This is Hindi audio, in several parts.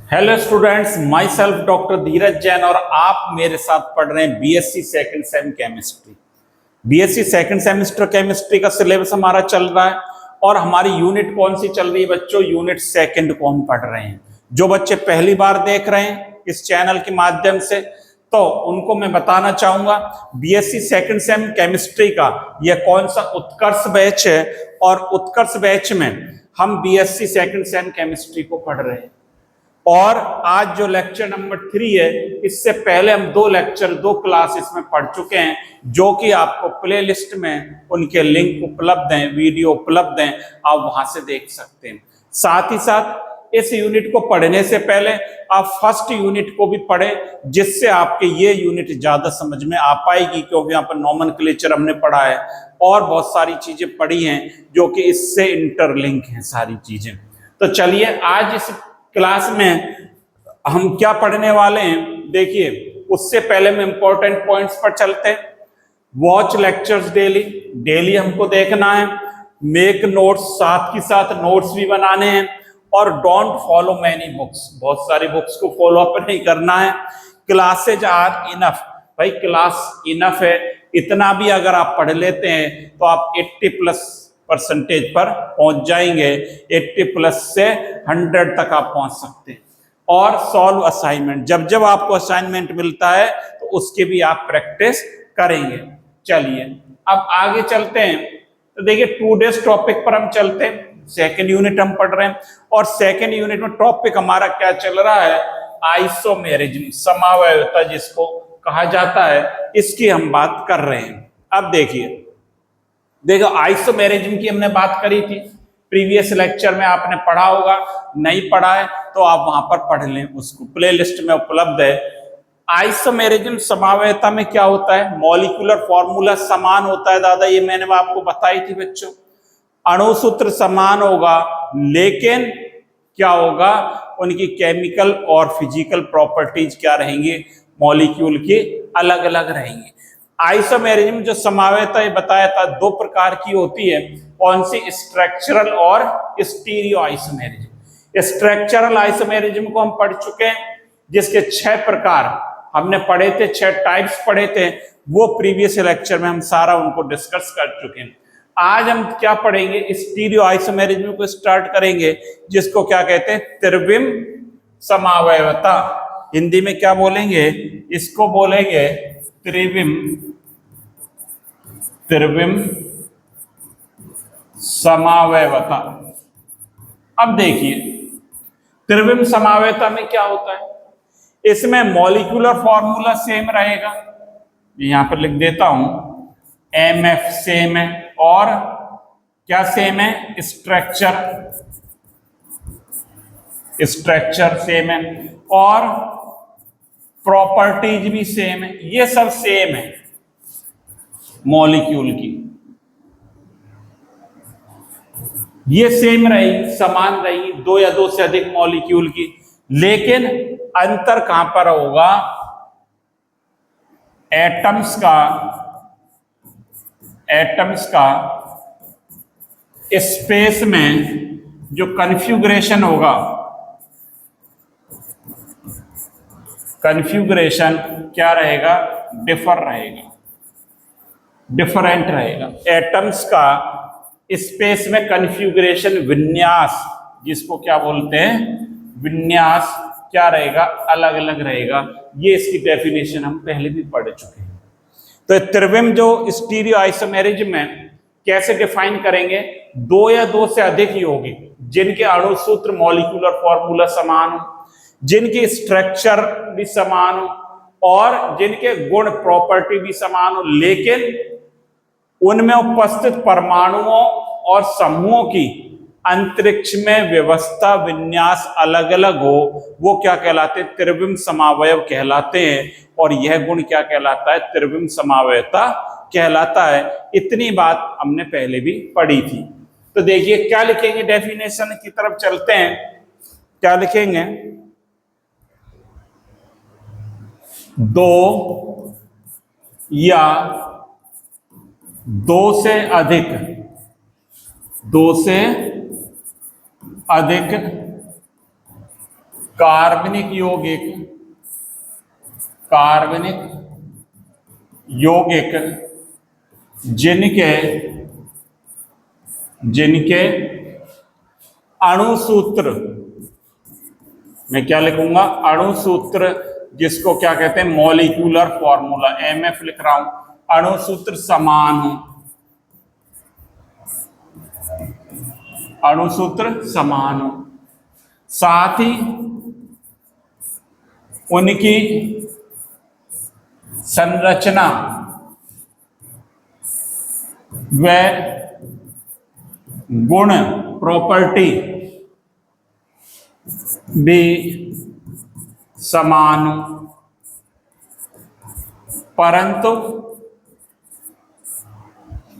Hello students, myself doctor Dheeraj Jain और आप मेरे साथ पढ़ रहे हैं BSc second sem chemistry. BSc second semester chemistry का सिलेबस हमारा चल रहा है और हमारी यूनिट कौन सी चल रही है बच्चों? यूनिट सेकंड को हम पढ़ रहे हैं। जो बच्चे पहली बार देख रहे हैं इस चैनल के माध्यम से, तो उनको मैं बताना चाहूंगा बीएससी सेकंड सेम केमिस्ट्री का यह कौन सा उत्कर्ष बैच है और उत्कर्ष बैच में हम बीएससी सेकंड सेम केमिस्ट्री को पढ़ रहे हैं। और आज जो लेक्चर नंबर 3 है, इससे पहले हम दो क्लास इसमें पढ़ चुके हैं, जो कि आपको प्लेलिस्ट में उनके लिंक उपलब्ध हैं, वीडियो उपलब्ध हैं, आप वहां से देख सकते हैं। साथ ही साथ इस यूनिट को पढ़ने से पहले आप फर्स्ट यूनिट को भी पढ़ें, जिससे आपके ये यूनिट ज्यादा समझ में आ पाएगी, क्योंकि यहाँ पर नॉमेनक्लेचर हमने पढ़ा है और बहुत सारी चीजें पढ़ी हैं जो कि इससे इंटरलिंक हैं सारी चीजें। तो चलिए आज इस क्लास में हम क्या पढ़ने वाले हैं देखिए, उससे पहले में इंपॉर्टेंट पॉइंट्स पर चलते हैं। वॉच लेक्चर्स डेली हमको देखना है, मेक नोट्स, साथ ही साथ नोट्स भी बनाने हैं, और डोंट फॉलो मैनी बुक्स, बहुत सारी बुक्स को फॉलो अप नहीं करना है। क्लासेज आर इनफ, भाई क्लास इनफ है, इतना भी अगर आप पढ़ लेते हैं तो आप 80+ % पर पहुंच जाएंगे। 80+ से 100 तक आप पहुंच सकते हैं। और सॉल्व असाइनमेंट, जब जब आपको असाइनमेंट मिलता है तो उसके भी आप प्रैक्टिस करेंगे। चलिए अब आगे चलते हैं। तो देखिए 2 डेज टॉपिक पर हम चलते हैं। सेकेंड यूनिट हम पढ़ रहे हैं और सेकेंड यूनिट में टॉपिक हमारा क्या चल रहा है? आइसोमेरिज्म, समावयवता जिसको कहा जाता है, इसकी हम बात कर रहे हैं। अब देखो आइसोमेरिज्म की हमने बात करी थी प्रीवियस लेक्चर में, आपने पढ़ा होगा, नहीं पढ़ा है तो आप वहां पर पढ़ लें, उसको प्लेलिस्ट में उपलब्ध है। आइसोमेरिज्म समावयवता में क्या होता है? मॉलिक्यूलर फॉर्मूला समान होता है दादा, ये मैंने आपको बताई थी बच्चों। अणुसूत्र समान होगा, लेकिन क्या होगा? उनकी केमिकल और फिजिकल प्रॉपर्टीज क्या रहेंगी? मॉलिक्यूल की अलग अलग रहेंगी। आइसोमेरिज्म जो समावयवता बताया था 2 प्रकार की होती है, कौन सी? स्ट्रक्चरल और स्टीरियो आइसोमेरिज्म। स्ट्रक्चरल आइसोमेरिज्म को हम पढ़ चुके हैं, जिसके 6 प्रकार हमने पढ़े थे, 6 टाइप्स पढ़े थे, वो प्रीवियस लेक्चर में हम सारा उनको डिस्कस कर चुके हैं। आज हम क्या पढ़ेंगे? स्टीरियो आइसोमेरिज्म को स्टार्ट करेंगे, जिसको क्या कहते हैं? त्रिविम समावयवता। हिंदी में क्या बोलेंगे? इसको बोलेंगे त्रिविम समावयवता। अब देखिए त्रिविम समावयवता में क्या होता है? इसमें मॉलिक्यूलर फॉर्मूला सेम रहेगा, यहां पर लिख देता हूं, MF सेम है, और क्या सेम है? स्ट्रक्चर सेम है, और प्रॉपर्टीज भी सेम है। ये सब सेम है मॉलिक्यूल की, ये सेम रहेगी, समान रहेगी 2 या 2 से अधिक मॉलिक्यूल की। लेकिन अंतर कहां पर होगा? एटम्स का स्पेस में जो कन्फ्यूग्रेशन होगा, कन्फ्यूग्रेशन क्या रहेगा? डिफरेंट रहेगा। एटम्स का स्पेस में कन्फ्यूग्रेशन, विन्यास, जिसको क्या बोलते हैं? विन्यास क्या रहेगा? अलग अलग रहेगा। ये इसकी डेफिनेशन हम पहले भी पढ़ चुके हैं। तो त्रिविम जो स्टीरियो आइसोमेरिज्म में कैसे डिफाइन करेंगे? 2 या 2 से अधिक ही होगी, जिनके अणुसूत्र मॉलिक्यूलर फॉर्मूला समान हो, जिनकी स्ट्रक्चर भी समान हो, और जिनके गुण प्रॉपर्टी भी समान हो, लेकिन उनमें उपस्थित परमाणुओं और समूहों की अंतरिक्ष में व्यवस्था, विन्यास अलग अलग हो, वो क्या कहलाते हैं? त्रिविम समावयव कहलाते हैं। और यह गुण क्या कहलाता है? त्रिविम समावयवता कहलाता है। इतनी बात हमने पहले भी पढ़ी थी। तो देखिए क्या लिखेंगे, डेफिनेशन की तरफ चलते हैं। क्या लिखेंगे? 2 या 2 से अधिक कार्बनिक यौगिक, कार्बनिक यौगिक जिनके जिनके अणुसूत्र, मैं क्या लिखूंगा, अणुसूत्र, जिसको क्या कहते हैं, मॉलिक्यूलर फॉर्मूला, एमएफ लिख रहा हूं, अणुसूत्र समान हो, अणुसूत्र समान हो, साथ ही उनकी संरचना व गुण, प्रॉपर्टी भी समान हो, परंतु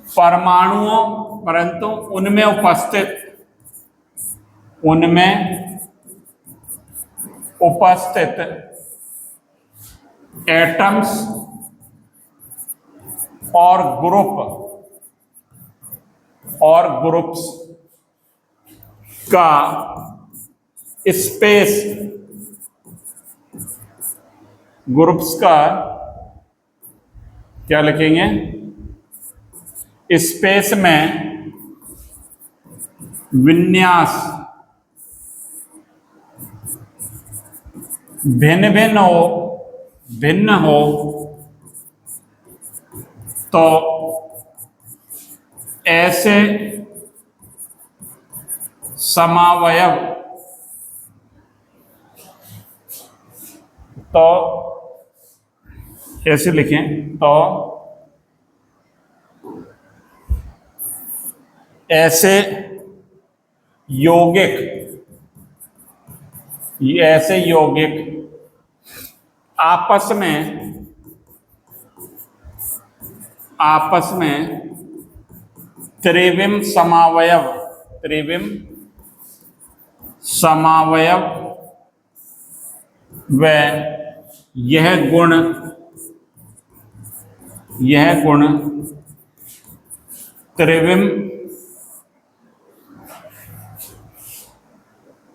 परमाणुओं, परंतु उनमें उपस्थित एटम्स और ग्रुप्स का स्पेस, ग्रुप्स का क्या लिखेंगे, स्पेस में विन्यास भिन्न हो तो ऐसे समावयव, तो ऐसे लिखें, तो ऐसे यौगिक आपस में त्रिविम समावयव व यह गुण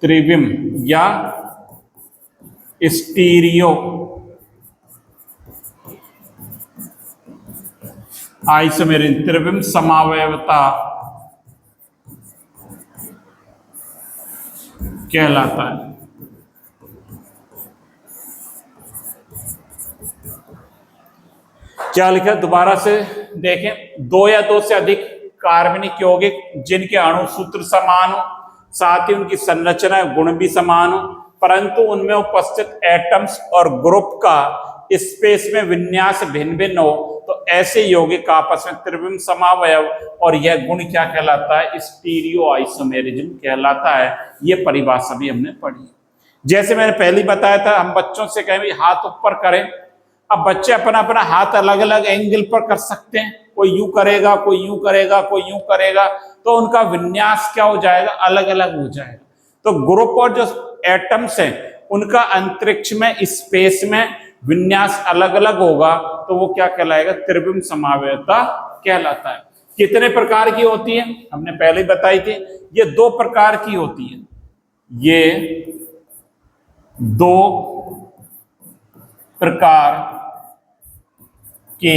त्रिविम या स्टीरियो आइसोमेरिज्म, त्रिविम समावयवता कहलाता है। क्या लिखा, दोबारा से देखें, दो या दो से अधिक कार्बनिक यौगिक जिनके अणुसूत्र समान हो, साथ ही उनकी संरचना गुण भी समान हो, परंतु उनमें उपस्थित एटम्स और ग्रुप का स्पेस में विन्यास भिन्न भिन्न हो, तो ऐसे यौगिक आपस में त्रिविम समावयव, और यह गुण क्या कहलाता है, स्टीरियो आइसोमेरिज्म कहलाता है। यह परिभाषा भी हमने पढ़ी। जैसे मैंने पहले बताया था, हम बच्चों से कहें हाथ ऊपर करें, अब बच्चे अपना अपना हाथ अलग अलग एंगल पर कर सकते हैं, कोई यूं करेगा, कोई यूं करेगा, कोई यूं करेगा, तो उनका विन्यास क्या हो जाएगा, अलग अलग हो जाएगा। तो ग्रुप और जो एटम्स हैं उनका अंतरिक्ष में, स्पेस में विन्यास अलग अलग होगा, तो वो क्या कहलाएगा, त्रिविम समावयवता कहलाता है। कितने प्रकार की होती है, हमने पहले बताई थी, ये दो प्रकार की होती है, ये दो प्रकार की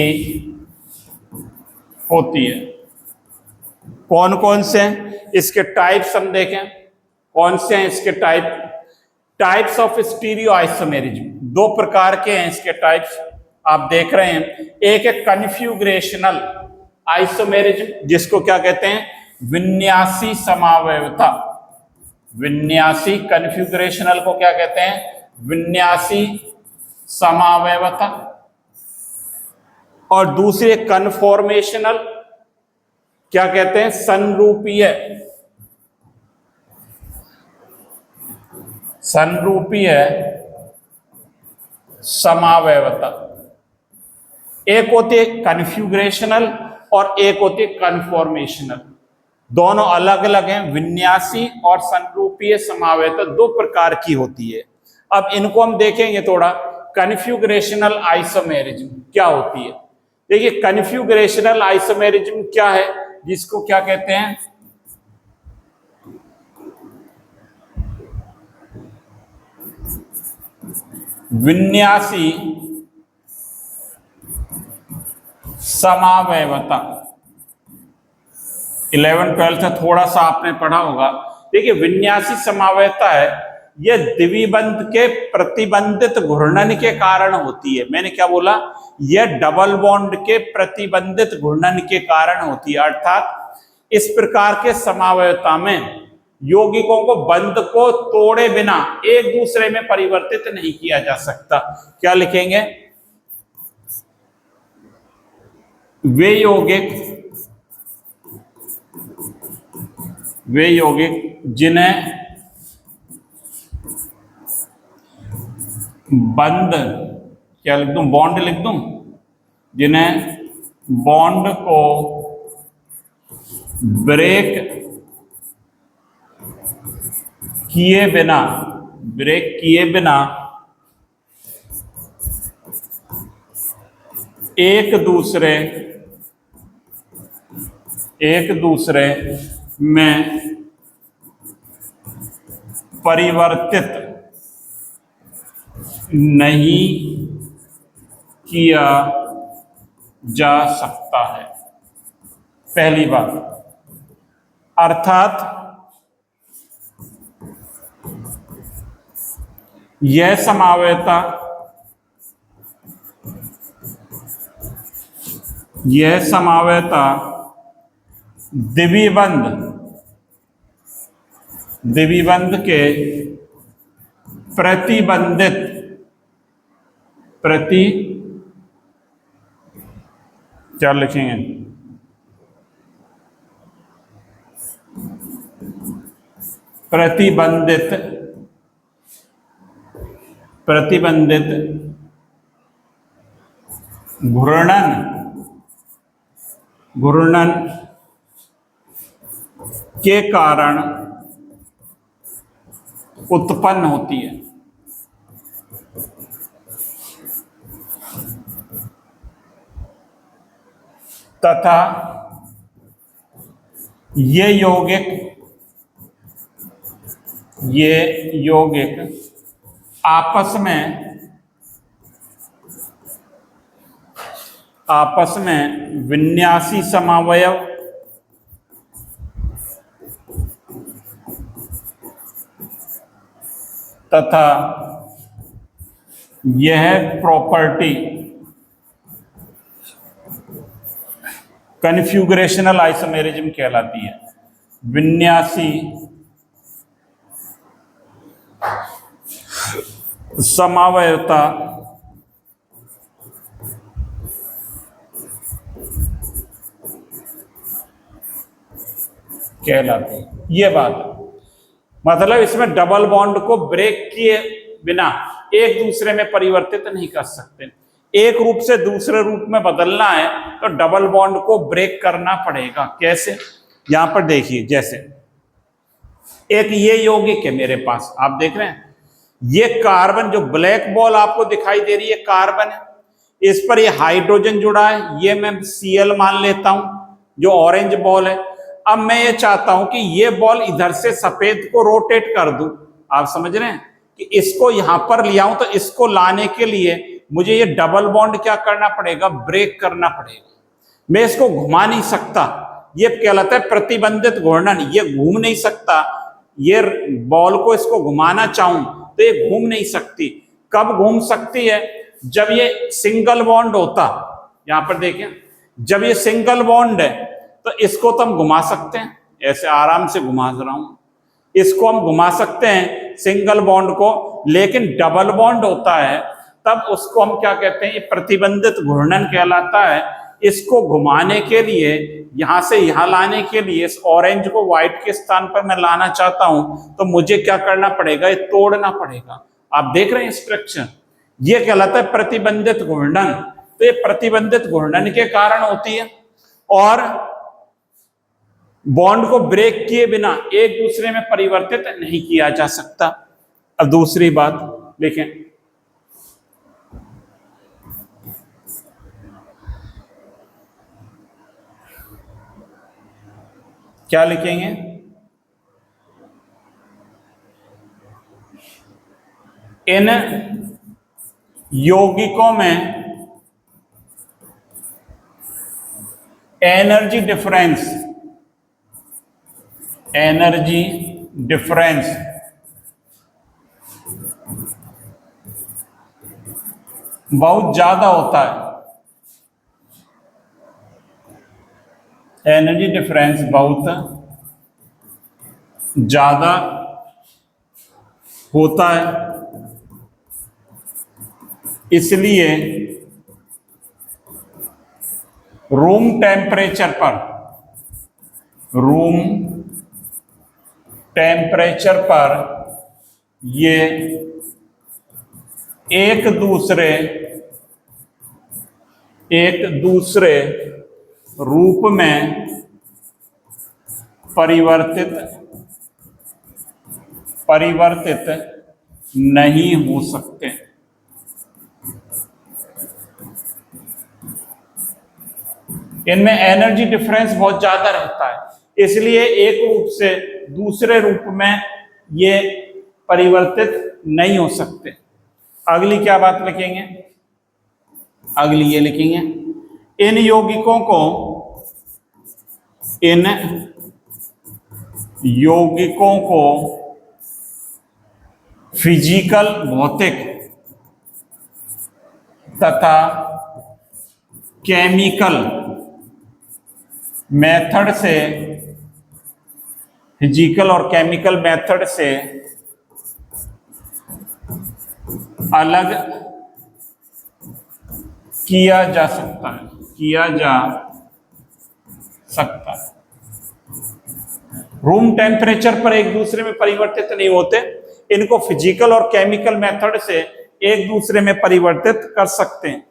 होती है। कौन कौन से हैं, इसके टाइप्स हम देखें, कौन से हैं इसके टाइप्स ऑफ स्टीरियो आइसोमेरिज्म, दो प्रकार के हैं इसके टाइप्स, आप देख रहे हैं। एक है कन्फ्यूग्रेशनल आइसोमेरिज्म, जिसको क्या कहते हैं, विन्यासी समावयवता, विन्यासी, कन्फ्यूग्रेशनल को क्या कहते हैं, विन्यासी समावयवता। और दूसरे कन्फॉर्मेशनल, क्या कहते हैं, संरूपीय समावयवता। एक होती है कन्फ्यूग्रेशनल और एक होती है कन्फॉर्मेशनल, दोनों अलग अलग हैं। विन्यासी और संरूपीय समावयवता दो प्रकार की होती है। अब इनको हम देखेंगे थोड़ा। कन्फ्यूग्रेशनल आइसोमेरिज्म क्या होती है, देखिए कन्फ्यूग्रेशनल आइसोमेरिज्म क्या है, जिसको क्या कहते हैं, विन्यासी समावयवता। 11-12 से थोड़ा सा आपने पढ़ा होगा। देखिए विन्यासी समावयवता है, यह द्विबंध के प्रतिबंधित घूर्णन के कारण होती है। मैंने क्या बोला? यह डबल बॉन्ड के प्रतिबंधित घूर्णन के कारण होती है। अर्थात इस प्रकार के समावयवता में यौगिकों को बंध को तोड़े बिना एक दूसरे में परिवर्तित नहीं किया जा सकता। क्या लिखेंगे? वे यौगिक जिन्हें बंध, क्या लिख दूं? बॉन्ड लिख दूं? जिन्हें बॉन्ड को ब्रेक किए बिना एक दूसरे में परिवर्तित नहीं किया जा सकता है। पहली बात, अर्थात यह समावयवता द्विबंध के क्या लिखेंगे? प्रतिबंधित घूर्णन के कारण उत्पन्न होती है। तथा ये यौगिक आपस में विन्यासी समावयव तथा यह प्रॉपर्टी कन्फ्यूगरेशनल आइसोमेरिज्म कहलाती है। विन्यासी समावयवता कहलाती है। ये बात मतलब इसमें डबल बॉन्ड को ब्रेक किए बिना एक दूसरे में परिवर्तित नहीं कर सकते। एक रूप से दूसरे रूप में बदलना है तो डबल बॉन्ड को ब्रेक करना पड़ेगा। कैसे? यहां पर देखिए, जैसे एक ये यौगिक है मेरे पास, आप देख रहे हैं, ये कार्बन, जो ब्लैक बॉल आपको दिखाई दे रही है कार्बन है, इस पर ये हाइड्रोजन जुड़ा है, ये मैं Cl मान लेता हूं, जो ऑरेंज बॉल है। अब मैं ये चाहता हूं कि ये बॉल इधर से सफेद को रोटेट कर दूं। आप समझ रहे हैं कि इसको यहां पर ले आऊं, तो इसको लाने के लिए मुझे ये डबल बॉन्ड क्या करना पड़ेगा? ब्रेक करना पड़ेगा। मैं इसको घुमा नहीं सकता, ये कहलाता है प्रतिबंधित घूर्णन। ये घूम नहीं सकता, ये बॉल को इसको घुमाना चाहूं तो ये घूम नहीं सकती। कब घूम सकती है? जब ये सिंगल बॉन्ड होता, यहां पर देखें, जब ये सिंगल बॉन्ड है तो इसको तो हम घुमा सकते हैं, ऐसे आराम से घुमा रहा हूं, इसको हम घुमा सकते हैं सिंगल बॉन्ड को। लेकिन डबल बॉन्ड होता है तब उसको हम क्या कहते हैं? ये प्रतिबंधित घूर्णन कहलाता है। इसको घुमाने के लिए, यहां से यहां लाने के लिए, इस ऑरेंज को व्हाइट के स्थान पर मैं लाना चाहता हूं तो मुझे क्या करना पड़ेगा? ये तोड़ना पड़ेगा। आप देख रहे हैं स्ट्रक्चर, ये कहलाता है प्रतिबंधित घूर्णन। तो ये प्रतिबंधित घूर्णन के कारण होती है और बॉन्ड को ब्रेक किए बिना एक दूसरे में परिवर्तित नहीं किया जा सकता। अब दूसरी बात देखें, क्या लिखेंगे? इन यौगिकों में एनर्जी डिफरेंस बहुत ज्यादा होता है। एनर्जी डिफरेंस बहुत ज्यादा होता है, इसलिए रूम टेम्परेचर पर ये एक दूसरे रूप में परिवर्तित नहीं हो सकते। इनमें एनर्जी डिफरेंस बहुत ज्यादा रहता है, इसलिए एक रूप से दूसरे रूप में ये परिवर्तित नहीं हो सकते। अगली क्या बात लिखेंगे? अगली ये लिखेंगे, इन यौगिकों को फिजिकल भौतिक तथा केमिकल मेथड से, फिजिकल और केमिकल मेथड से अलग किया जा सकता है। रूम टेम्परेचर पर एक दूसरे में परिवर्तित नहीं होते, इनको फिजिकल और केमिकल मेथड से एक दूसरे में परिवर्तित कर सकते हैं।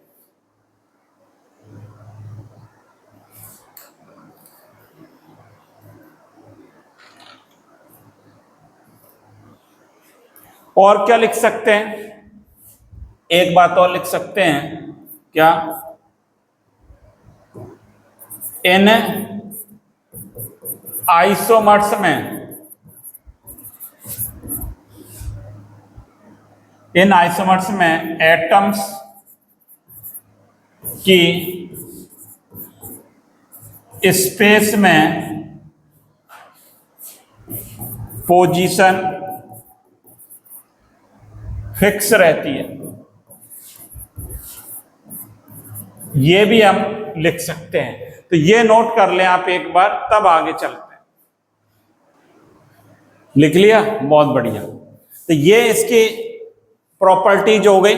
और क्या लिख सकते हैं? एक बात और लिख सकते हैं, क्या? इन आइसोमर्स में एटम्स की स्पेस में पोजीशन फिक्स रहती है। ये भी हम लिख सकते हैं, तो ये नोट कर लें आप एक बार, तब आगे चलते हैं। लिख लिया? बहुत बढ़िया। तो ये इसकी प्रॉपर्टीज हो गई।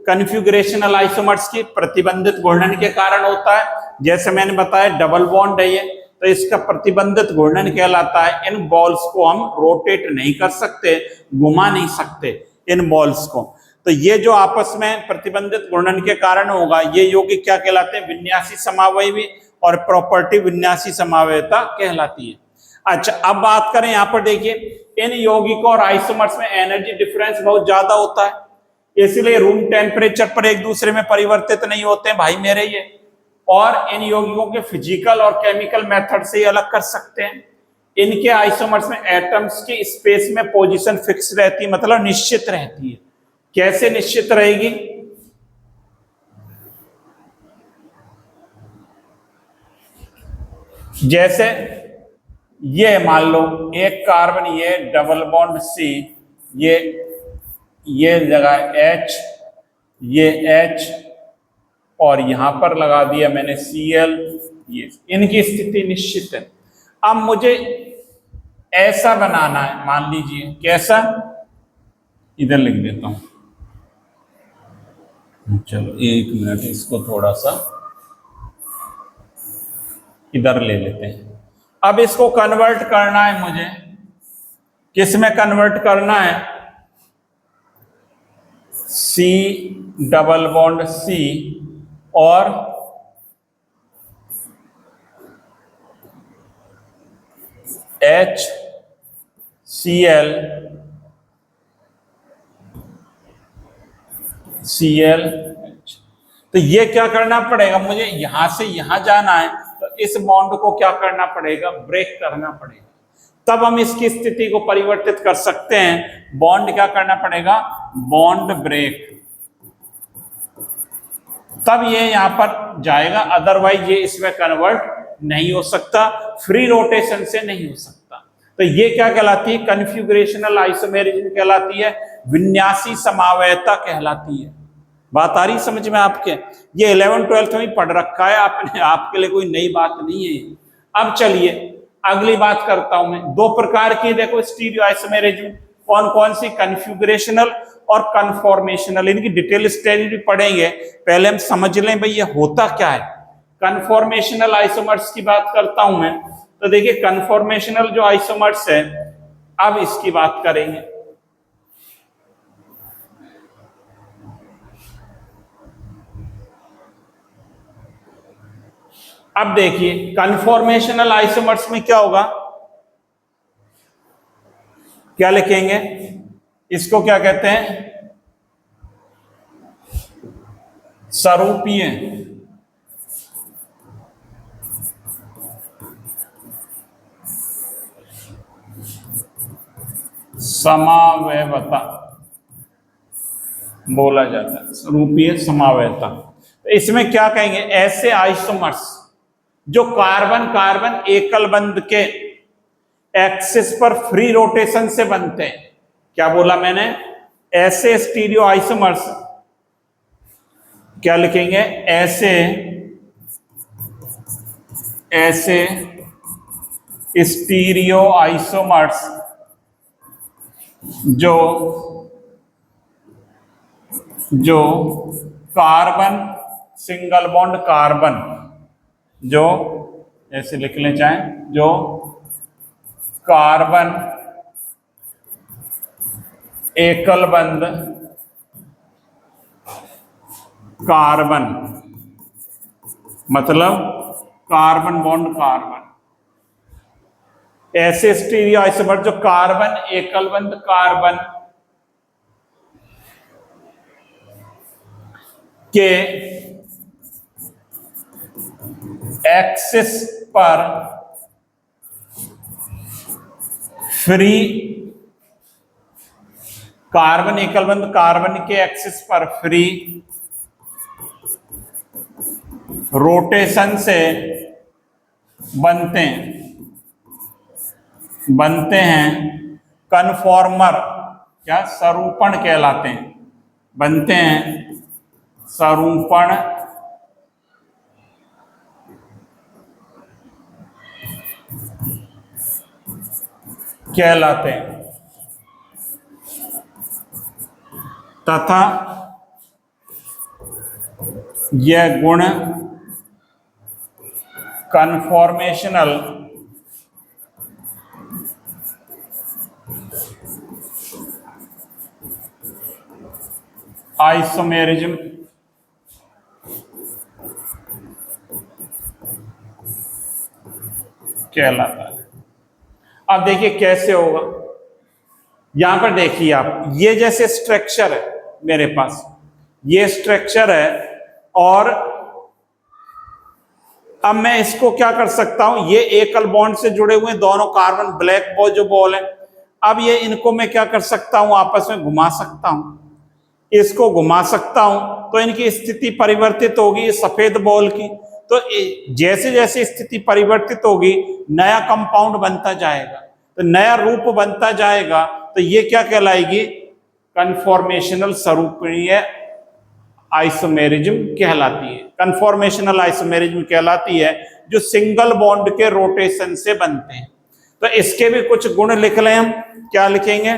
कन्फिगरेशनल आइसोमर्स की प्रतिबंधित घूर्णन के कारण होता है, जैसे मैंने बताया डबल बॉन्ड है ये, तो इसका प्रतिबंधित घूर्णन कहलाता है। इन बॉल्स को हम रोटेट नहीं कर सकते, घुमा नहीं सकते इन बॉल्स को। तो ये जो आपस में प्रतिबंधित घूर्णन के कारण होगा, ये यौगिक क्या कहलाते हैं? विन्यासी समावयवी, और प्रॉपर्टी विन्यासी समावयवता कहलाती है। अच्छा, अब बात करें यहां पर, देखिए इन यौगिकों और आइसोमर्स में एनर्जी डिफरेंस बहुत ज्यादा होता है, इसलिए रूम टेम्परेचर पर एक दूसरे में परिवर्तित नहीं होते हैं भाई मेरे ये। और इन यौगिकों के फिजिकल और केमिकल मेथड से अलग कर सकते हैं। इनके आइसोमर्स में एटम्स की स्पेस में पोजीशन फिक्स रहती है, मतलब निश्चित रहती है। कैसे निश्चित रहेगी? जैसे ये मान लो एक कार्बन, ये डबल बॉन्ड सी, ये जगह H, ये H, और यहां पर लगा दिया मैंने Cl, ये इनकी स्थिति निश्चित है। अब मुझे ऐसा बनाना है, मान लीजिए कैसा, इधर लिख देता हूं, चलो एक मिनट, इसको थोड़ा सा इधर ले लेते हैं। अब इसको कन्वर्ट करना है मुझे, किस में कन्वर्ट करना है? C डबल बॉन्ड C और HCl, तो ये क्या करना पड़ेगा मुझे? यहां से यहां जाना है, तो इस बॉन्ड को क्या करना पड़ेगा? ब्रेक करना पड़ेगा, तब हम इसकी स्थिति को परिवर्तित कर सकते हैं। बॉन्ड क्या करना पड़ेगा? Bond break. तब ये यहां पर जाएगा, अदरवाइज ये इसमें कन्वर्ट नहीं हो सकता, फ्री रोटेशन से नहीं हो सकता। तो ये क्या कहलाती है? कन्फिगरेशनल आइसोमेरिज्म कहलाती है, विन्यासी समावयता कहलाती है। बात आ रही समझ में आपके? ये 11th-12th में पढ़ रखा है आपने, आपके लिए कोई नई बात नहीं है। अब चलिए अगली बात करता हूं मैं। दो प्रकार की देखो स्टीरियो आइसोमेरिज्म, कौन कौन सी? कन्फिगरेशनल और कन्फॉर्मेशनल। इनकी डिटेल स्टडी पढ़ेंगे, पहले हम समझ लें भाई ये होता क्या है। कन्फॉर्मेशनल आइसोमर्स की बात करता हूं मैं, तो देखिए कन्फॉर्मेशनल जो आइसोमर्स है, अब इसकी बात करेंगे। अब देखिए कन्फॉर्मेशनल आइसोमर्स में क्या होगा, क्या लिखेंगे? इसको क्या कहते हैं? सरूपीय समावयवता बोला जाता है, सरूपीय समावयता। तो इसमें क्या कहेंगे? ऐसे आइसोमर्स जो कार्बन कार्बन एकल बंध के एक्सिस पर फ्री रोटेशन से बनते हैं। क्या बोला मैंने? ऐसे स्टीरियो आइसोमर्स, क्या लिखेंगे? ऐसे स्टीरियो आइसोमर्स जो कार्बन सिंगल बॉन्ड कार्बन, जो ऐसे लिख लें चाहें, जो कार्बन एकल बंध कार्बन, मतलब कार्बन बॉन्ड कार्बन। ऐसे स्टीरियो आइसोमर जो कार्बन एकल बंध कार्बन के एक्सिस पर फ्री, कार्बन एकल बंध कार्बन के एक्सिस पर फ्री रोटेशन से बनते हैं कन्फॉर्मर, क्या? सरूपण कहलाते हैं, बनते हैं सरूपण कहलाते हैं, तथा यह गुण कन्फॉर्मेशनल आइसोमेरिज्म कहलाता है। अब देखिए कैसे होगा, यहां पर देखिए आप, ये जैसे स्ट्रक्चर है मेरे पास, ये स्ट्रक्चर है, और अब मैं इसको क्या कर सकता हूं, ये एकल बॉन्ड से जुड़े हुए दोनों कार्बन ब्लैक बॉल जो बॉल है, अब ये इनको मैं क्या कर सकता हूं, आपस में घुमा सकता हूं, इसको घुमा सकता हूं, तो इनकी स्थिति परिवर्तित होगी सफेद बॉल की। तो जैसे जैसे स्थिति परिवर्तित होगी नया कंपाउंड बनता जाएगा, तो नया रूप बनता जाएगा, तो ये क्या कहलाएगी? कन्फॉर्मेशनल सरूपीय आइसोमेरिज्म कहलाती है। कन्फॉर्मेशनल आइसोमेरिज्म कहलाती है जो सिंगल बॉन्ड के रोटेशन से बनते हैं। तो इसके भी कुछ गुण लिख लें हम, क्या लिखेंगे?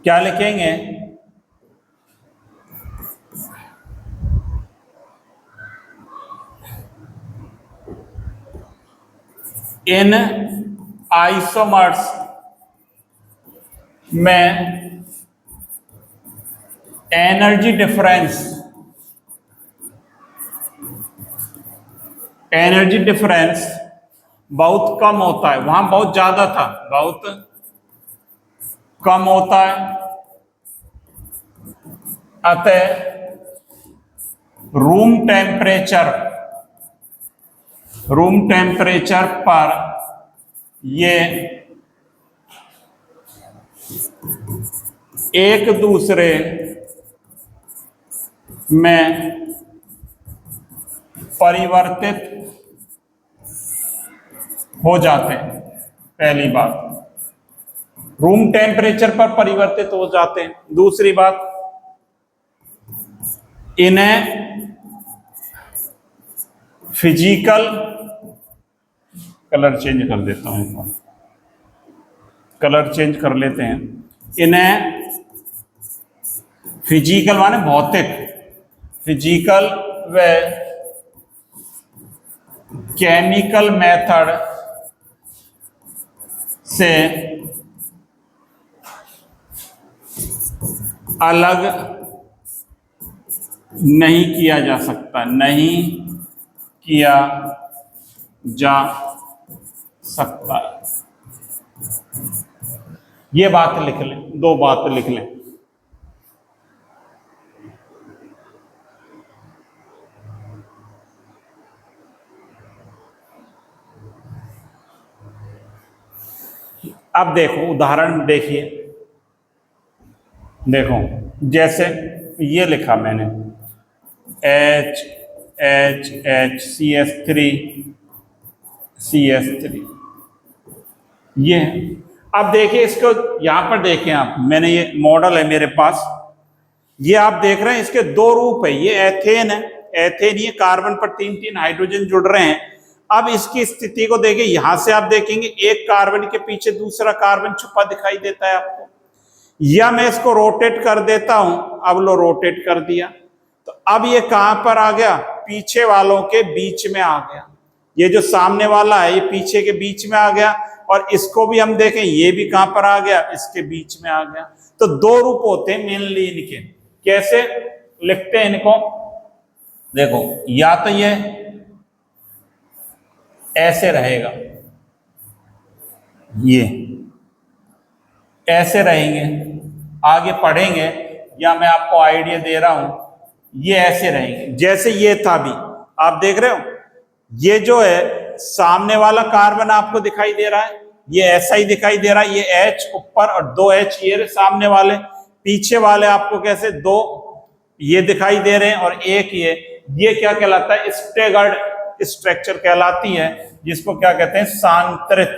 क्या लिखेंगे? इन आइसोमर्स में एनर्जी डिफरेंस बहुत कम होता है, वहां बहुत ज्यादा था, बहुत कम होता है, अतः रूम टेम्परेचर पर ये एक दूसरे में परिवर्तित हो जाते हैं। पहली बात, रूम टेम्परेचर पर परिवर्तित हो जाते हैं। दूसरी बात, इन्हें फिजिकल, कलर चेंज कर देता हूं, एक बार कलर चेंज कर लेते हैं। इन्हें फिजिकल माने भौतिक, फिजिकल व केमिकल मेथड से अलग नहीं किया जा सकता, नहीं किया जा सकता। ये बात लिख लें, दो बात लिख लें। अब देखो उदाहरण देखिए, देखो जैसे ये लिखा मैंने H H H CH3 ये। अब देखिए इसको, यहां पर देखें आप, मैंने ये मॉडल है मेरे पास, ये आप देख रहे हैं इसके दो रूप है। ये एथेन है, एथेन, ये कार्बन पर 3-3 हाइड्रोजन जुड़ रहे हैं। अब इसकी स्थिति को देखिए, यहां से आप देखेंगे एक कार्बन के पीछे दूसरा कार्बन छुपा दिखाई देता है आपको। या मैं इसको रोटेट कर देता हूं, अब लो रोटेट कर दिया, तो अब ये कहां पर आ गया, पीछे वालों के बीच में आ गया। ये जो सामने वाला है ये पीछे के बीच में आ गया, और इसको भी हम देखें ये भी कहां पर आ गया, इसके बीच में आ गया। तो दो रूप होते हैं मेनली इनके। कैसे लिखते हैं इनको, देखो या तो ये ऐसे रहेगा, ये ऐसे रहेंगे, आगे पढ़ेंगे, या मैं आपको आइडिया दे रहा हूं, ये ऐसे रहेंगे जैसे ये था। भी आप देख रहे हो, ये जो है सामने वाला कार्बन आपको दिखाई दे रहा है, ये ऐसा ही दिखाई दे रहा है, ये H ऊपर और 2 H ये सामने वाले। पीछे वाले आपको कैसे 2 ये दिखाई दे रहे हैं और एक ये क्या कहलाता है, स्टेगर्ड स्ट्रक्चर कहलाती है, जिसको क्या कहते हैं, सांतरित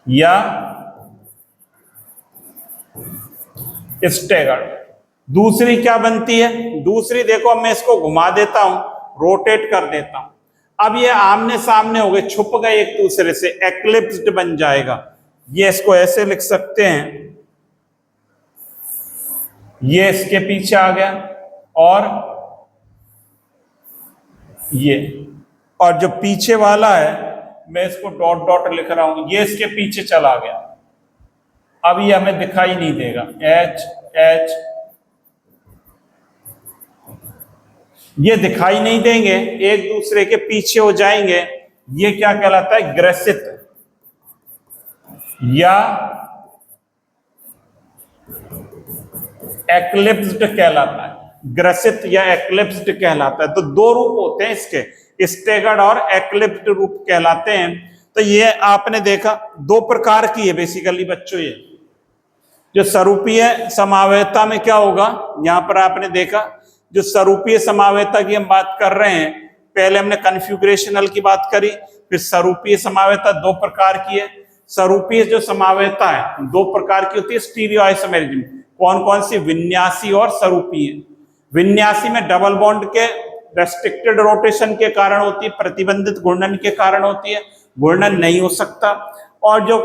या स्टेगर्ड। दूसरी क्या बनती है, दूसरी देखो, अब मैं इसको घुमा देता हूं, रोटेट कर देता हूं, अब ये आमने सामने हो गए, छुप गए एक दूसरे से, एक्लिप्स्ड बन जाएगा। ये इसको ऐसे लिख सकते हैं, ये इसके पीछे आ गया, और ये, और जो पीछे वाला है मैं इसको डॉट डॉट लिख रहा हूं, ये इसके पीछे चला गया। अब ये हमें दिखाई नहीं देगा, H H ये दिखाई नहीं देंगे, एक दूसरे के पीछे हो जाएंगे। ये क्या कहलाता है, ग्रसित या एक्लिप्स्ड कहलाता है, ग्रसित या एक्लिप्स्ड कहलाता है। तो दो रूप होते हैं इसके, स्टेगर्ड और एक्लिप्स्ड रूप कहलाते हैं। तो ये आपने देखा दो प्रकार की है बेसिकली बच्चों। ये जो स्वरूपीय समावेयता में क्या होगा, यहां पर आपने देखा जो स्वरूपीय समावेयता की हम बात कर रहे हैं, पहले हमने कन्फ्यूग्रेशनल की बात करी, फिर स्वरूपीय समावेयता दो प्रकार की है। स्वरूपीय जो समावेयता है दो प्रकार की होती है स्टीरियो आइसोमेरिज्म। कौन कौन सी, विन्यासी और स्वरूपीय। विन्यासी में डबल बॉन्ड के रेस्ट्रिक्टेड रोटेशन के कारण होती है, प्रतिबंधित घूर्णन के कारण होती है, घूर्णन नहीं हो सकता। और जो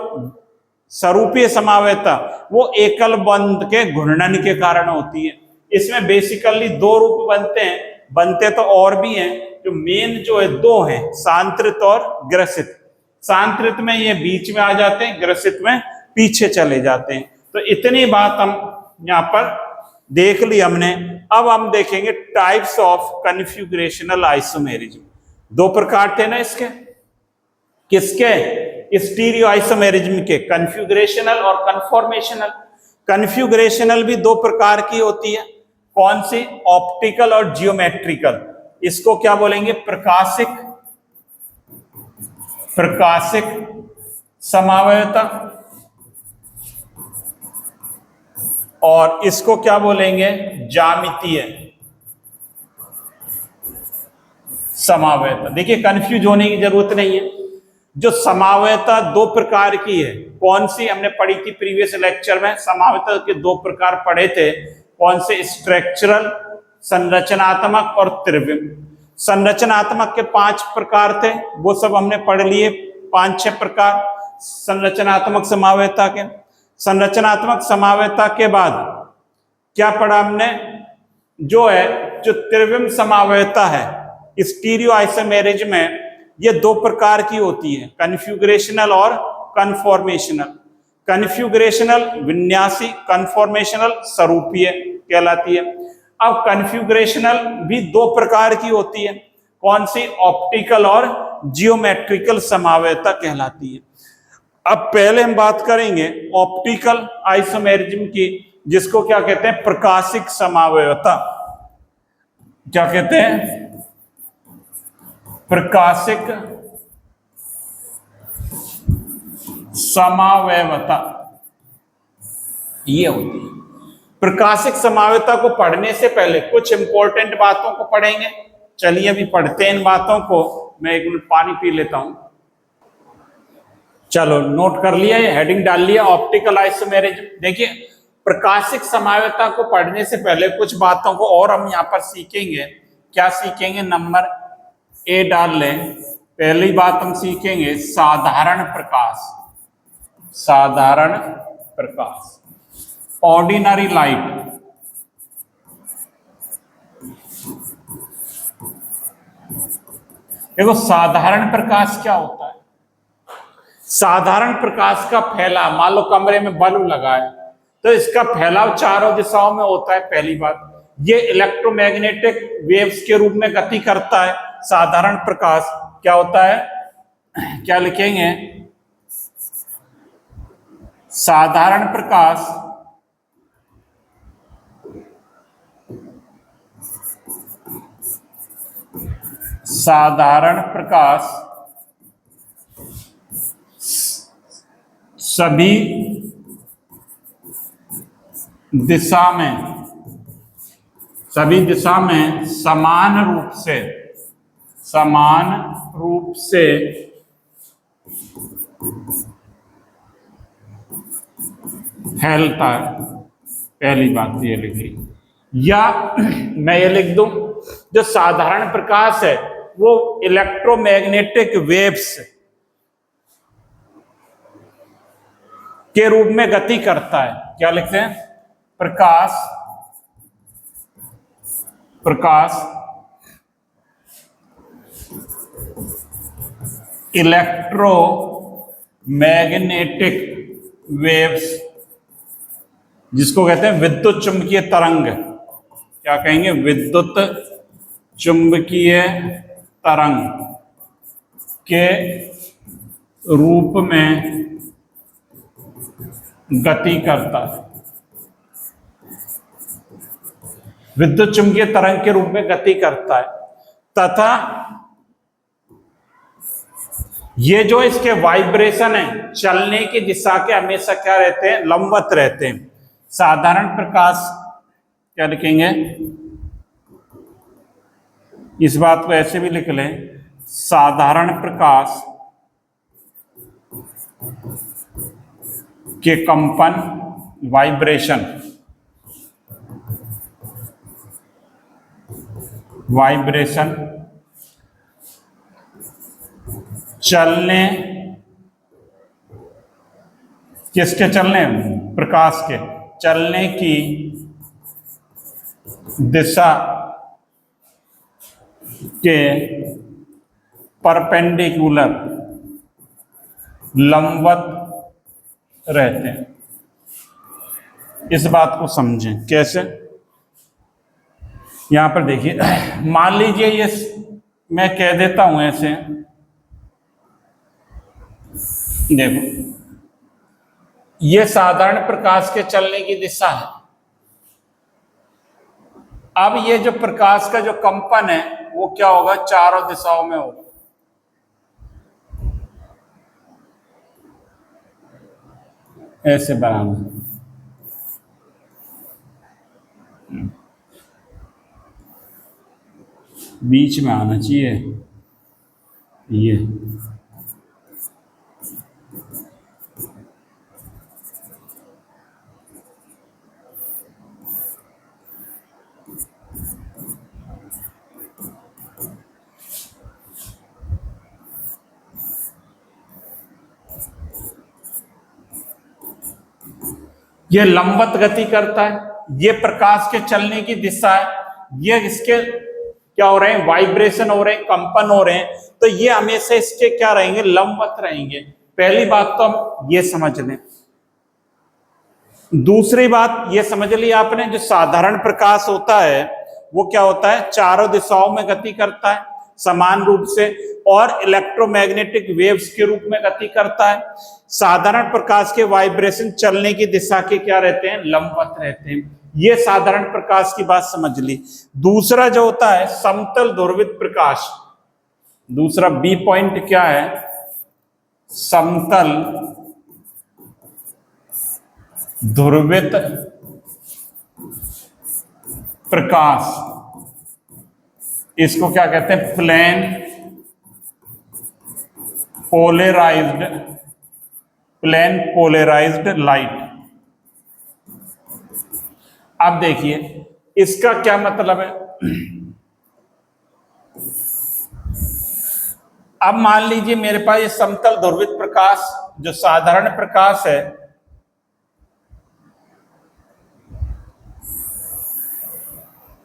स्वरूपीय समावेयता वो एकल बंध के घूर्णन के कारण होती है। इसमें बेसिकली दो रूप बनते हैं, बनते तो और भी हैं, जो मेन जो है दो हैं, सांत्रित और ग्रसित। सांत्रित में ये बीच में आ जाते हैं, ग्रसित में पीछे चले जाते हैं। तो इतनी बात हम यहाँ पर देख ली हमने। अब हम देखेंगे टाइप्स ऑफ कन्फ्यूग्रेशनल आइसोमेरिज्म। दो प्रकार थे ना इसके, किसके, स्टीरियो आइसोमेरिज्म के, कन्फ्यूग्रेशनल और कन्फॉर्मेशनल। कन्फ्यूग्रेशनल भी दो प्रकार की होती है, कौन सी, ऑप्टिकल और जियोमेट्रिकल। इसको क्या बोलेंगे, प्रकाशिक, प्रकाशिक समावेयता और इसको क्या बोलेंगे? ज्यामितीय समावयता। देखिए कंफ्यूज होने की जरूरत नहीं है। जो समावयता दो प्रकार की है, कौन सी हमने पढ़ी थी प्रीवियस लेक्चर में? समावयता के दो प्रकार पढ़े थे। कौन से? स्ट्रक्चरल, संरचनात्मक और त्रिविम। संरचनात्मक के 5 प्रकार थे, वो सब हमने पढ़ लिए, 5-6 प्रकार संरचनात्मक समावयता के। संरचनात्मक समावयता के बाद क्या पढ़ा हमने? जो त्रिविम समावयता है, स्टीरियो आइसोमेरिज्म में ये 2 प्रकार की होती है, कन्फ्यूगरेशनल और कन्फॉर्मेशनल। कन्फ्यूगरेशनल विन्यासी, कन्फॉर्मेशनल स्वरूपीय कहलाती है। अब कन्फ्यूगरेशनल भी 2 प्रकार की होती है, कौन सी? ऑप्टिकल और जियोमेट्रिकल समावयता कहलाती है। अब पहले हम बात करेंगे ऑप्टिकल आइसोमेरिज्म की, जिसको क्या कहते हैं? प्रकाशिक समावयता। क्या कहते हैं? प्रकाशिक समावयवता ये होती है। प्रकाशिक समावयता को पढ़ने से पहले कुछ इंपॉर्टेंट बातों को पढ़ेंगे। चलिए अभी पढ़ते हैं इन बातों को। मैं 1 मिनट पानी पी लेता हूं। चलो नोट कर लिया, ये हेडिंग डाल लिया, ऑप्टिकल आइसोमेरिज्म। देखिए प्रकाशिक समावयता को पढ़ने से पहले कुछ बातों को और हम यहां पर सीखेंगे। क्या सीखेंगे? नंबर ए डाल लें। पहली बात हम सीखेंगे साधारण प्रकाश। साधारण प्रकाश, ऑर्डिनरी लाइट। देखो साधारण प्रकाश क्या होता है? साधारण प्रकाश का फैलाव, मान लो कमरे में बल्ब लगा है तो इसका फैलाव चारों दिशाओं में होता है। पहली बात, ये इलेक्ट्रोमैग्नेटिक वेव्स के रूप में गति करता है। साधारण प्रकाश क्या होता है? क्या लिखेंगे? साधारण प्रकाश साधारण प्रकाश सभी दिशा में समान रूप से फैलता है। पहली बात ये लिखी, या मैं ये लिख दूं, जो साधारण प्रकाश है वो इलेक्ट्रोमैग्नेटिक वेव्स के रूप में गति करता है। क्या लिखते हैं? प्रकाश इलेक्ट्रोमैग्नेटिक वेव्स, जिसको कहते हैं विद्युत चुंबकीय तरंग। क्या कहेंगे? विद्युत चुंबकीय तरंग के रूप में गति करता है। विद्युत चुंबकीय तरंग के रूप में गति करता है, तथा ये जो इसके वाइब्रेशन है, चलने की दिशा के हमेशा क्या रहते हैं? लंबवत रहते हैं। साधारण प्रकाश क्या लिखेंगे? इस बात को ऐसे भी लिख लें, साधारण प्रकाश के कंपन, वाइब्रेशन चलने, किसके चलने? प्रकाश के चलने की दिशा के परपेंडिकुलर, लंबवत रहते हैं। इस बात को समझें। कैसे? यहां पर देखिए, मान लीजिए ये मैं कह देता हूं ऐसे, देखो ये साधारण प्रकाश के चलने की दिशा है। अब ये जो प्रकाश का जो कंपन है वो क्या होगा? चारों दिशाओं में होगा। ऐसे बनाना, बीच में आना चाहिए ये। ये लंबवत गति करता है, ये प्रकाश के चलने की दिशा है, ये इसके क्या हो रहे हैं, वाइब्रेशन हो रहे हैं, कंपन हो रहे हैं, तो ये हमेशा इसके क्या रहेंगे, लंबवत रहेंगे। पहली बात तो हम ये समझ लें। दूसरी बात ये समझ ली आपने, जो साधारण प्रकाश होता है वो क्या होता है, चारों दिशाओं में गति करता है समान रूप से, और इलेक्ट्रोमैग्नेटिक वेव्स के रूप में गति करता है। साधारण प्रकाश के वाइब्रेशन चलने की दिशा के क्या रहते हैं, लंबवत रहते हैं। ये साधारण प्रकाश की बात समझ ली। दूसरा जो होता है समतल ध्रुवित प्रकाश, दूसरा बी पॉइंट क्या है, समतल ध्रुवित प्रकाश, इसको क्या कहते हैं, प्लेन पोलराइज्ड लाइट। अब देखिए इसका क्या मतलब है। अब मान लीजिए मेरे पास ये समतल ध्रुवित प्रकाश जो साधारण प्रकाश है,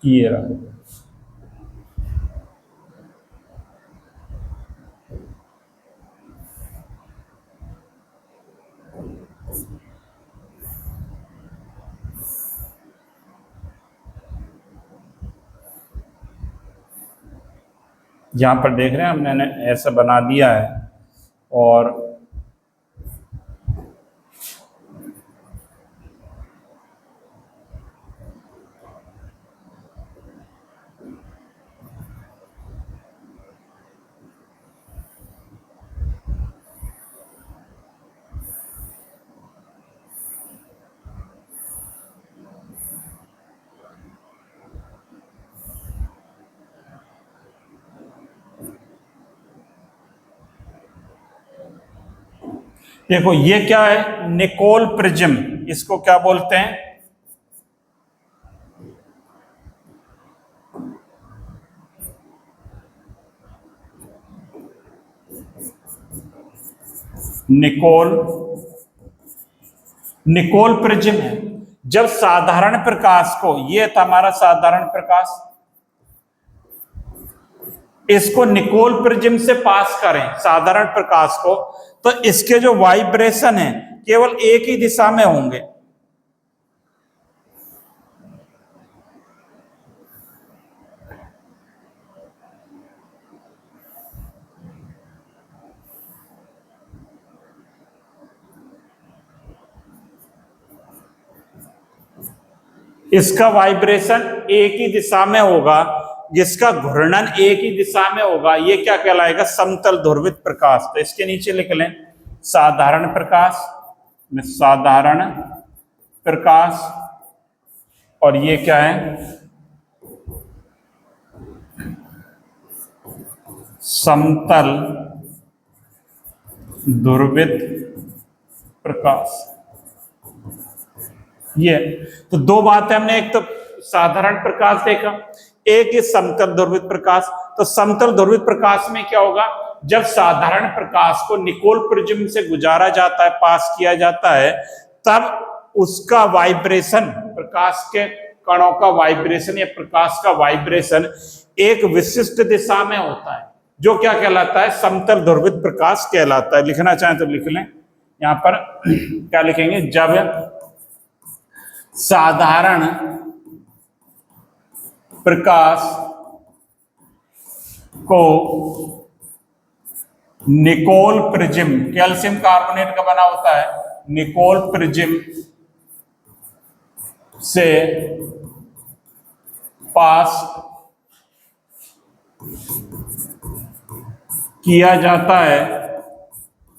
ये रहा, यहां पर देख रहे हैं हमने ऐसा बना दिया है, और देखो ये क्या है, निकोल प्रिज्म, इसको क्या बोलते हैं, निकोल प्रिज्म है। जब साधारण प्रकाश को, ये था हमारा साधारण प्रकाश, इसको निकोल प्रिज्म से पास करें साधारण प्रकाश को, तो इसके जो वाइब्रेशन है केवल एक ही दिशा में होंगे। इसका वाइब्रेशन एक ही दिशा में होगा, जिसका घूर्णन एक ही दिशा में होगा, ये क्या कहलाएगा, समतल ध्रुवित प्रकाश। तो इसके नीचे लिख लें साधारण प्रकाश, साधारण प्रकाश, और ये क्या है, समतल ध्रुवित प्रकाश। ये तो दो बातें हमने, एक तो साधारण प्रकाश देखा, एक ही समतल ध्रुवित प्रकाश। तो समतल ध्रुवित प्रकाश में क्या होगा, जब साधारण प्रकाश को निकोल प्रिज्म से गुजारा जाता है, पास किया जाता है, तब उसका वाइब्रेशन, प्रकाश के कणों का वाइब्रेशन या प्रकाश का वाइब्रेशन एक विशिष्ट दिशा में होता है, जो क्या कहलाता है, समतल ध्रुवित प्रकाश कहलाता है। लिखना चाहें तो लिख लें, यहां पर क्या लिखेंगे, जब साधारण प्रकाश को निकोल प्रिज्म, कैल्शियम कार्बोनेट का बना होता है, निकोल प्रिज्म से पास किया जाता है,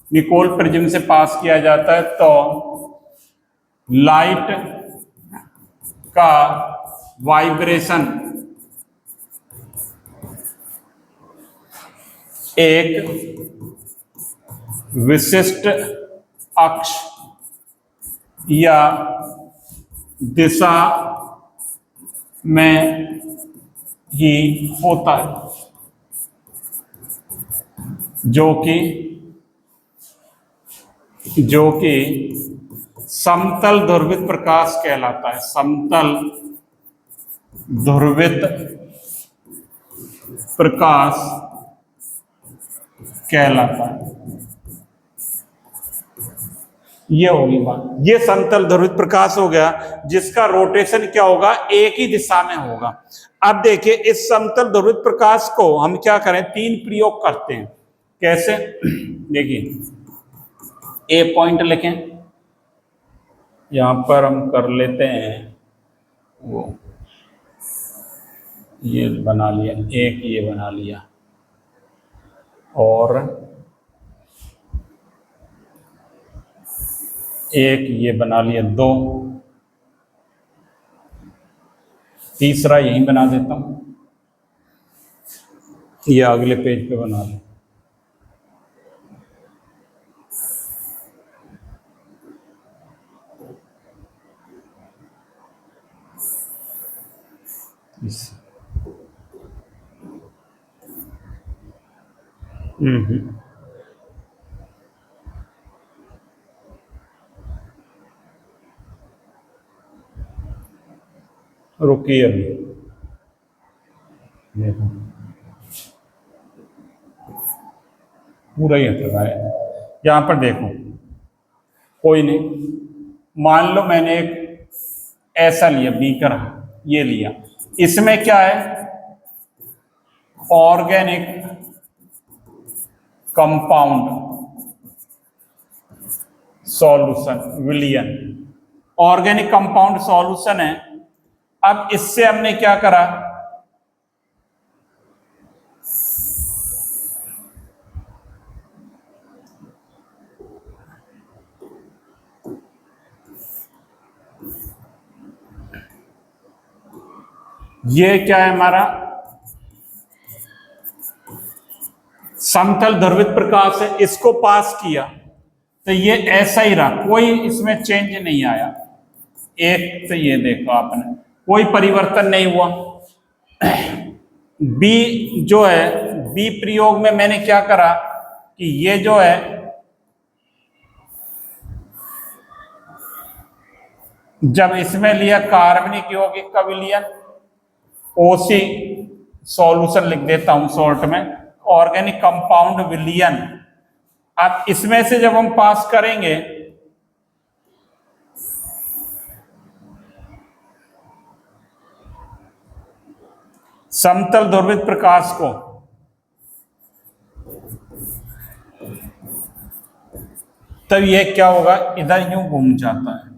निकोल प्रिज्म से पास किया जाता है, तो लाइट का वाइब्रेशन एक विशिष्ट अक्ष या दिशा में ही होता है, जो कि समतल ध्रुवित प्रकाश कहलाता है। समतल ध्रुवित प्रकाश कहलाता है। ये होगी बात। ये समतल ध्रुवित प्रकाश हो गया, जिसका रोटेशन क्या होगा, एक ही दिशा में होगा। अब देखिए, इस समतल ध्रुवित प्रकाश को हम क्या करें, तीन प्रयोग करते हैं। कैसे? देखिए, ए पॉइंट लिखें, यहां पर हम कर लेते हैं वो, ये बना लिया, एक ये बना लिया, और एक ये बना लिया, दो, तीसरा यही बना देता हूं, ये अगले पेज पे बना लो। रुकिए अभी, देखो पूरा ही हटा है। यहां पर देखो, कोई नहीं, मान लो मैंने एक ऐसा लिया, बीकर ये लिया, इसमें क्या है, ऑर्गेनिक कंपाउंड सॉल्यूशन विलियन, ऑर्गेनिक कंपाउंड सॉल्यूशन है। अब इससे हमने क्या करा, ये क्या है हमारा समतल ध्रुवित प्रकाश है, इसको पास किया तो ये ऐसा ही रहा, कोई इसमें चेंज नहीं आया। एक तो ये देखो आपने, कोई परिवर्तन नहीं हुआ। बी जो है, बी प्रयोग में मैंने क्या करा कि ये जो है जब इसमें लिया कार्बनिक यौगिक का विलयन, ओसी सॉल्यूशन लिख देता हूं शॉर्ट में, ऑर्गेनिक कंपाउंड विलयन। अब इसमें से जब हम पास करेंगे समतल ध्रुवित प्रकाश को, तब यह क्या होगा, इधर यूं घूम जाता है।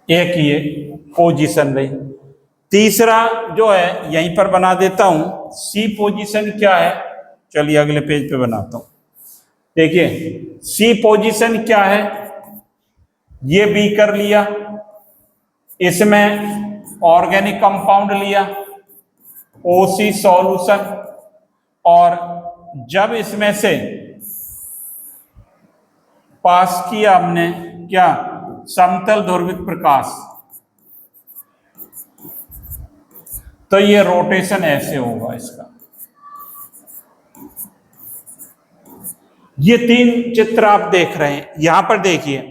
एक ये पोजीशन रही। तीसरा जो है यहीं पर बना देता हूं, सी पोजीशन क्या है, चलिए अगले पेज पे बनाता हूं। देखिए सी पोजीशन क्या है, ये बी कर लिया, इसमें ऑर्गेनिक कंपाउंड लिया, ओसी सॉल्यूशन, और जब इसमें से पास किया हमने क्या, समतल ध्रुवित प्रकाश, तो ये रोटेशन ऐसे होगा इसका। ये तीन चित्र आप देख रहे हैं, यहां पर देखिए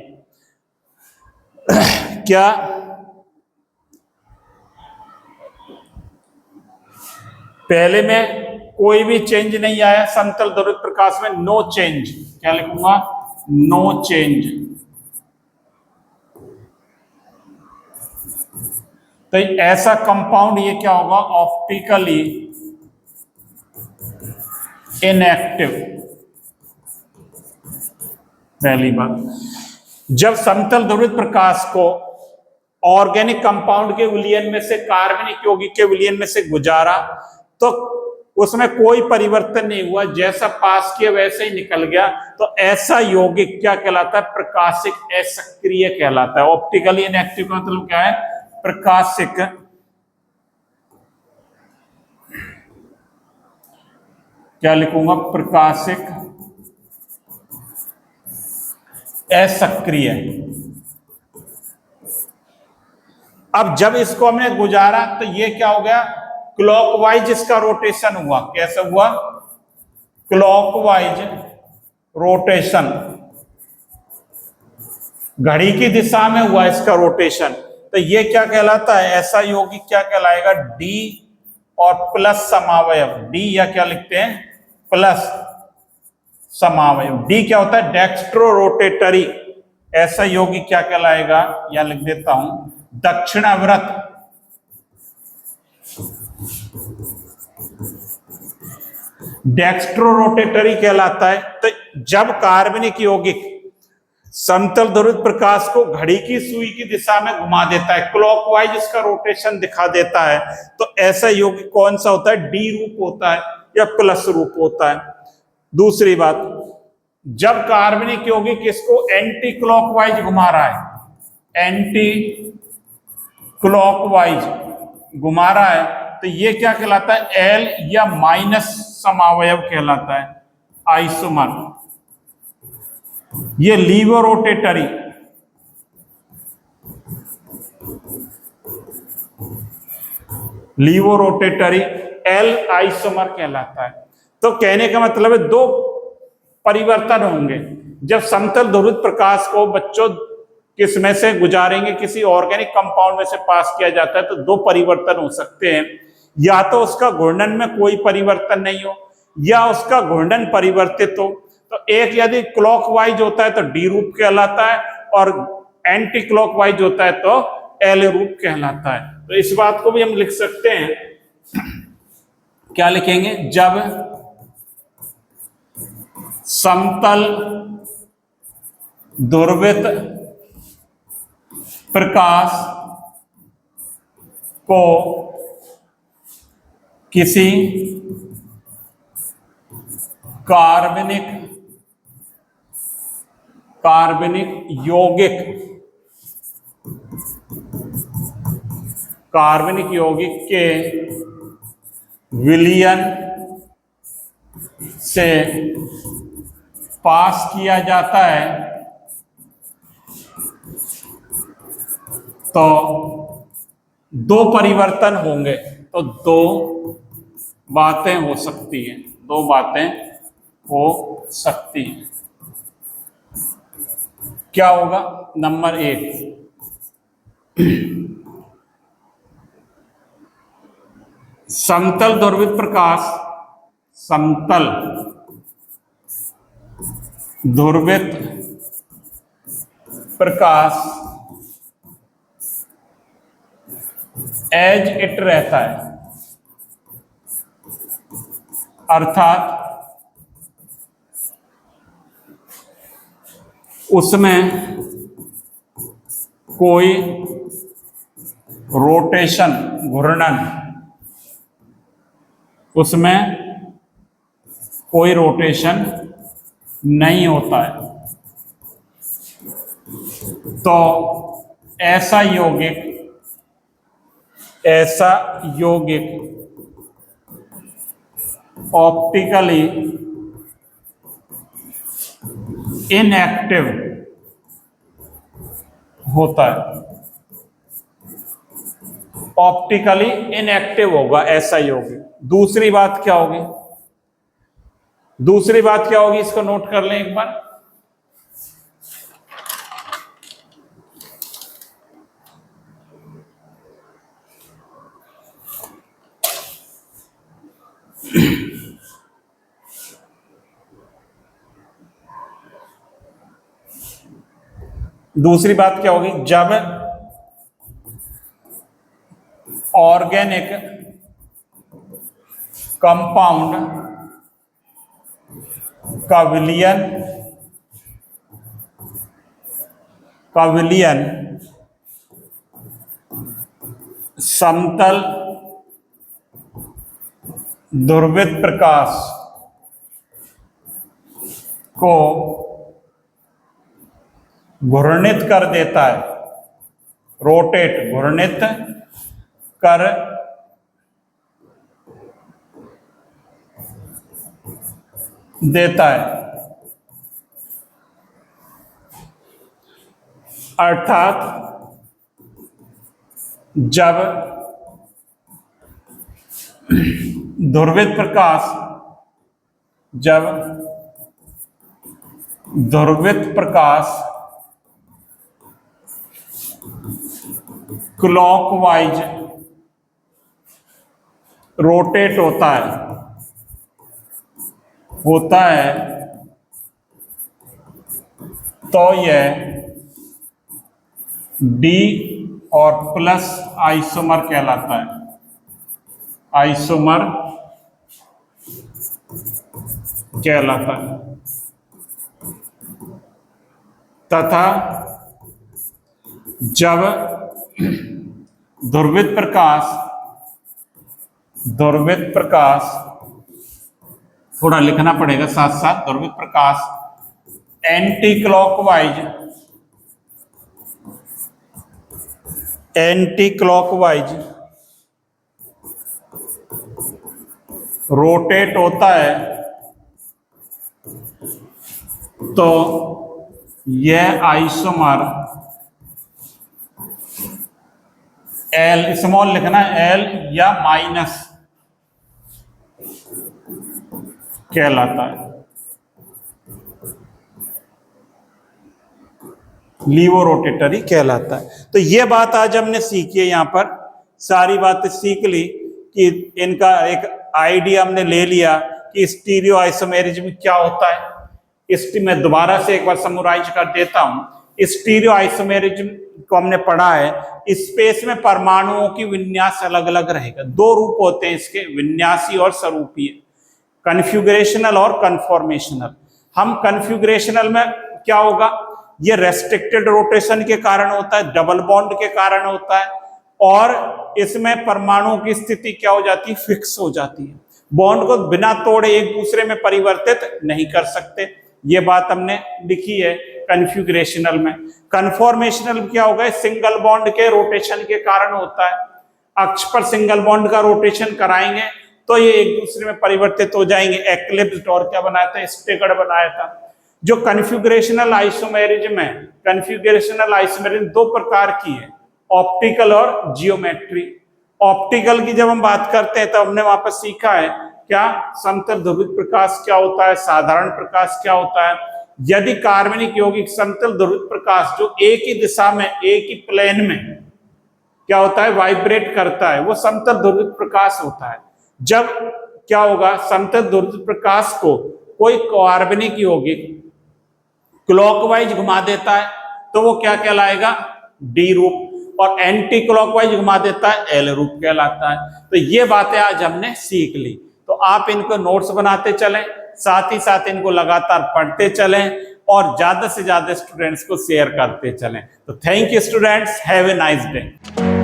क्या पहले में कोई भी चेंज नहीं आया, समतल ध्रुवित प्रकाश में नो चेंज, क्या लिखूंगा, नो चेंज। तो ऐसा कंपाउंड ये क्या होगा, ऑप्टिकली इनएक्टिव। पहली बात, जब समतल ध्रुवित प्रकाश को ऑर्गेनिक कंपाउंड के विलयन में से कार्बनिक यौगिक के विलयन में से गुजारा, तो उसमें कोई परिवर्तन नहीं हुआ, जैसा पास किया वैसे ही निकल गया, तो ऐसा यौगिक क्या कहलाता है? प्रकाशिक असक्रिय कहलाता है। ऑप्टिकली इनएक्टिव का मतलब क्या है? प्रकाशिक क्या लिखूंगा? प्रकाशिक असक्रिय। अब जब इसको हमने गुजारा तो ये क्या हो गया? क्लॉकवाइज इसका रोटेशन हुआ। कैसे हुआ? क्लॉकवाइज रोटेशन, घड़ी की दिशा में हुआ इसका रोटेशन। तो ये क्या कहलाता है? ऐसा यौगिक क्या कहलाएगा? डी और प्लस समावयव। डी या क्या लिखते हैं? प्लस समावयव। डी क्या होता है? Dextro rotatory. ऐसा यौगिक क्या कहलाएगा? या लिख देता हूं, दक्षिणावर्त। डेक्स्ट्रो रोटेटरी कहलाता है। तो जब कार्बनिक यौगिक समतल ध्रुवित प्रकाश को घड़ी की सुई की दिशा में घुमा देता है, क्लॉकवाइज इसका रोटेशन दिखा देता है, तो ऐसा यौगिक कौन सा होता है? डी रूप होता है या प्लस रूप होता है। दूसरी बात, जब कार्बनिक यौगिक इसको एंटी क्लॉकवाइज घुमा रहा है, एंटी क्लॉकवाइज घुमा रहा है, तो ये क्या कहलाता है? एल या माइनस समावयव कहलाता है, आइसोमर। ये laevo rotatory, laevo rotatory L isomer कहलाता है। तो कहने का मतलब है दो परिवर्तन होंगे। जब समतल ध्रुवित प्रकाश को बच्चों किस में से गुजारेंगे? किसी ऑर्गेनिक कंपाउंड में से पास किया जाता है, तो दो परिवर्तन हो सकते हैं। या तो उसका घूर्णन में कोई परिवर्तन नहीं हो, या उसका घूर्णन परिवर्तित हो। तो एक यदि क्लॉकवाइज होता है तो डी रूप कहलाता है, और एंटी क्लॉकवाइज होता है तो एल रूप कहलाता है। तो इस बात को भी हम लिख सकते हैं, क्या लिखेंगे? जब समतल ध्रुवित प्रकाश को किसी कार्बनिक यौगिक के विलयन से पास किया जाता है, तो दो परिवर्तन होंगे। तो दो बातें हो सकती हैं, दो बातें हो सकती हैं। क्या होगा? नंबर एक, समतल ध्रुवित प्रकाश, समतल ध्रुवित प्रकाश एज इट रहता है, अर्थात उसमें कोई रोटेशन, घूर्णन, उसमें कोई रोटेशन नहीं होता है, तो ऐसा यौगिक ऑप्टिकली इनएक्टिव होता है। ऑप्टिकली इनएक्टिव होगा ऐसा यौगिक। दूसरी बात क्या होगी? दूसरी बात क्या होगी? इसको नोट कर लें एक बार। दूसरी बात क्या होगी? जब ऑर्गेनिक कंपाउंड का विलयन समतल ध्रुवित प्रकाश को घूर्णित कर देता है, रोटेट, घूर्णित कर देता है, अर्थात जब ध्रुवित प्रकाश क्लॉकवाइज रोटेट होता है तो यह डी और प्लस आइसोमर कहलाता है, आइसोमर कहलाता है। तथा जब ध्रुवित प्रकाश थोड़ा लिखना पड़ेगा साथ साथ, ध्रुवित प्रकाश एंटी क्लॉकवाइज रोटेट होता है तो यह आइसोमर एल, स्मॉल लिखना एल या माइनस कहलाता है, लीवो रोटेटरी कहलाता है। तो ये बात आज हमने सीखी है, यहां पर सारी बातें सीख ली कि इनका एक आइडिया हमने ले लिया कि स्टीरियो आइसोमेरिज्म क्या होता है। मैं दोबारा से एक बार समराइज कर देता हूं। स्टीरियो आइसोमेरिज्म को हमने पढ़ा है, स्पेस में परमाणुओं की विन्यास अलग अलग रहेगा। दो रूप होते हैं इसके, विन्यासी और स्वरूपीय, कन्फ्यूगरेशनल और कन्फॉर्मेशनल। हम कन्फ्यूगरेशनल में क्या होगा, ये रेस्ट्रिक्टेड रोटेशन के कारण होता है, डबल बॉन्ड के कारण होता है, और इसमें परमाणुओं की स्थिति क्या हो जाती है, फिक्स हो जाती है। बॉन्ड को बिना तोड़े एक दूसरे में परिवर्तित नहीं कर सकते, ये बात हमने लिखी है कन्फ्यूगरेशनल में। कन्फॉर्मेशनल क्या होगा, सिंगल बॉन्ड के रोटेशन के कारण होता है। अक्ष पर सिंगल बॉन्ड का रोटेशन कराएंगे तो ये एक दूसरे में परिवर्तित हो जाएंगे। एक्लिप्स्ड और क्या बनाया था, स्टेगर्ड बनाया था। जो कन्फ्यूगरेशनल आइसोमेरिज्म है, कन्फ्यूगरेशनल आइसोमेरिज्म दो प्रकार की है, ऑप्टिकल और जियोमेट्री। ऑप्टिकल की जब हम बात करते हैं तो हमने वहां पर सीखा है क्या, समतल ध्रुवित प्रकाश क्या होता है, साधारण प्रकाश क्या होता है। यदि कार्बनिक यौगिक समतल ध्रुवित प्रकाश जो एक ही दिशा में, एक ही प्लेन में क्या होता है, वाइब्रेट करता है, वो समतल ध्रुवित प्रकाश होता है। जब क्या होगा, समतल ध्रुवित प्रकाश को कोई कार्बनिक यौगिक क्लॉकवाइज घुमा देता है तो वो क्या कहलाएगा, डी रूप, और एंटी क्लॉकवाइज घुमा देता है एल रूप कहलाता है। तो ये बातें आज हमने सीख ली। तो आप इनको नोट्स बनाते चलें, साथ ही साथ इनको लगातार पढ़ते चलें और ज्यादा से ज्यादा स्टूडेंट्स को शेयर करते चलें। तो thank you students, have a nice day.